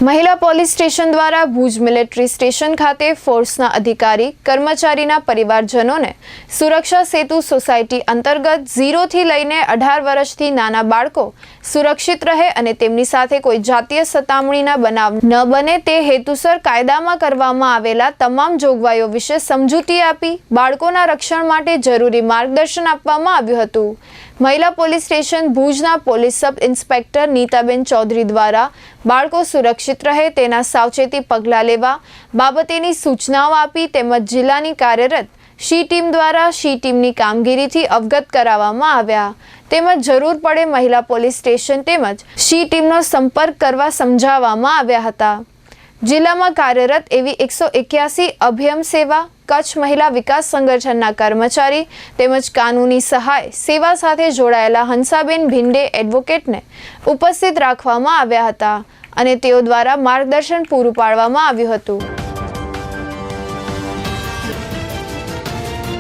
મહિલા police station દ્વારા Bhuj military station ખાતે ફોર્સના અધિકારી કર્મચારીના પરિવારજનોને સુરક્ષા સેતુ સોસાયટી અંતર્ગત 0 થી લઈને 18 વર્ષથી નાના બાળકો સુરક્ષિત રહે અને તેમની સાથે કોઈ જાતીય સતામણીના બનાવ ન બને તે હેતુસર કાયદામાં કરવામાં આવેલા તમામ જોગવાઈઓ વિશે સમજૂતી આપી બાળકોના રક્ષણ માટે જરૂરી માર્ગદર્શન આપવામાં આવ્યું હતું। મહિલા પોલીસ સ્ટેશન ભુજના police sub inspector Nitaben Chaudhary દ્વારા બાળકો સુરક્ષિત રહે તેના સાવચેતી પગલાં લેવા બાબતેની સૂચનાઓ આપી તેમજ જિલ્લાની કાર્યરત શી ટીમ દ્વારા શી ટીમની કામગીરીથી અવગત કરાવવામાં આવ્યા તેમજ જરૂર પડે મહિલા પોલીસ સ્ટેશન તેમજ શી ટીમનો સંપર્ક કરવા સમજાવવામાં આવ્યા હતા। જિલ્લામાં કાર્યરત એવી 181 અભયમ સેવા કચ્છ મહિલા વિકાસ સંગઠનના કર્મચારી તેમજ કાનૂની સહાય સેવા સાથે જોડાયેલા હંસાબેન ભિંડે એડવોકેટને ઉપસ્થિત રાખવામાં આવ્યા હતા અને તેઓ દ્વારા માર્ગદર્શન પૂરું પાડવામાં આવ્યું હતું।